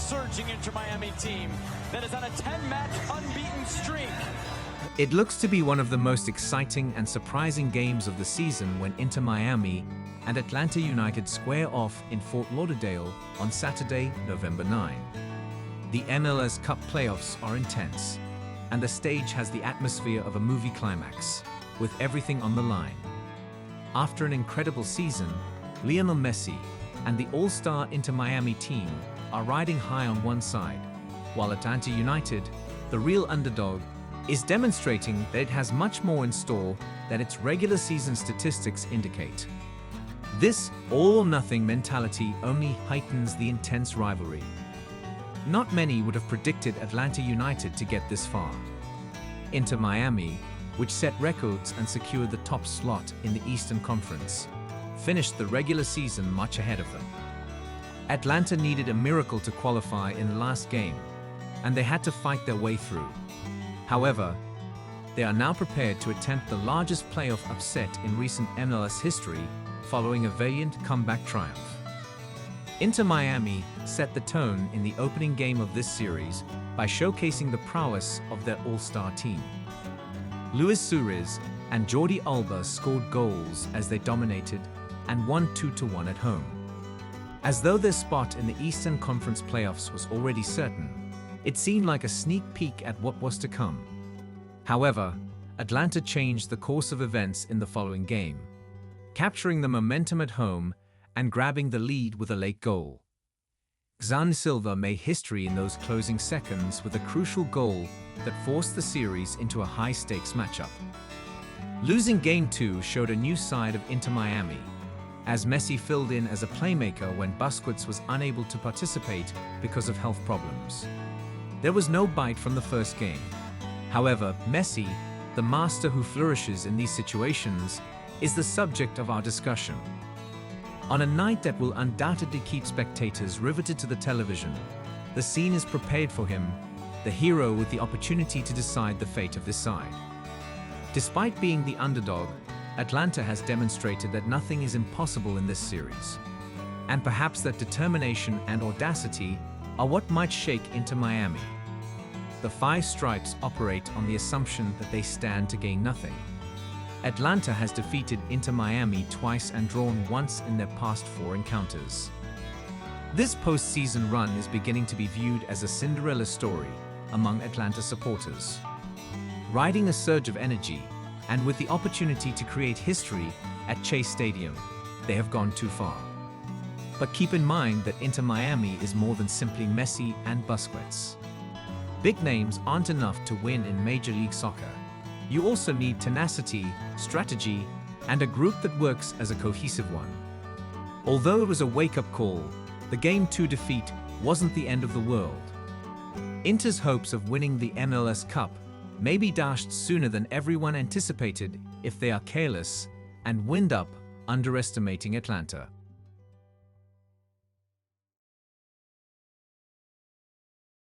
surging Inter Miami team that is on a 10-match unbeaten streak. It looks to be one of the most exciting and surprising games of the season when Inter Miami and Atlanta United square off in Fort Lauderdale on Saturday, November 9. The MLS Cup playoffs are intense, and the stage has the atmosphere of a movie climax, with everything on the line. After an incredible season, Lionel Messi and the all-star Inter Miami team are riding high on one side, while Atlanta United, the real underdog, is demonstrating that it has much more in store than its regular season statistics indicate. This all-or-nothing mentality only heightens the intense rivalry. Not many would have predicted Atlanta United to get this far. Inter Miami, which set records and secured the top slot in the Eastern Conference, finished the regular season much ahead of them. Atlanta needed a miracle to qualify in the last game, and they had to fight their way through. However, they are now prepared to attempt the largest playoff upset in recent MLS history following a valiant comeback triumph. Inter Miami set the tone in the opening game of this series by showcasing the prowess of their all-star team. Luis Suarez and Jordi Alba scored goals as they dominated and won 2-1 at home. As though their spot in the Eastern Conference playoffs was already certain, it seemed like a sneak peek at what was to come. However, Atlanta changed the course of events in the following game, capturing the momentum at home and grabbing the lead with a late goal. Xan Silva made history in those closing seconds with a crucial goal that forced the series into a high-stakes matchup. Losing Game 2 showed a new side of Inter Miami, as Messi filled in as a playmaker when Busquets was unable to participate because of health problems. There was no bite from the first game. However, Messi, the master who flourishes in these situations, is the subject of our discussion. On a night that will undoubtedly keep spectators riveted to the television, the scene is prepared for him, the hero with the opportunity to decide the fate of this side. Despite being the underdog, Atlanta has demonstrated that nothing is impossible in this series. And perhaps that determination and audacity are what might shake Inter Miami. The Five Stripes operate on the assumption that they stand to gain nothing. Atlanta has defeated Inter Miami twice and drawn once in their past 4 encounters. This postseason run is beginning to be viewed as a Cinderella story among Atlanta supporters. Riding a surge of energy, and with the opportunity to create history at Chase Stadium, they have gone too far. But keep in mind that Inter Miami is more than simply Messi and Busquets. Big names aren't enough to win in Major League Soccer. You also need tenacity, strategy, and a group that works as a cohesive one. Although it was a wake-up call, the Game 2 defeat wasn't the end of the world. Inter's hopes of winning the MLS Cup may be dashed sooner than everyone anticipated if they are careless and wind up underestimating Atlanta.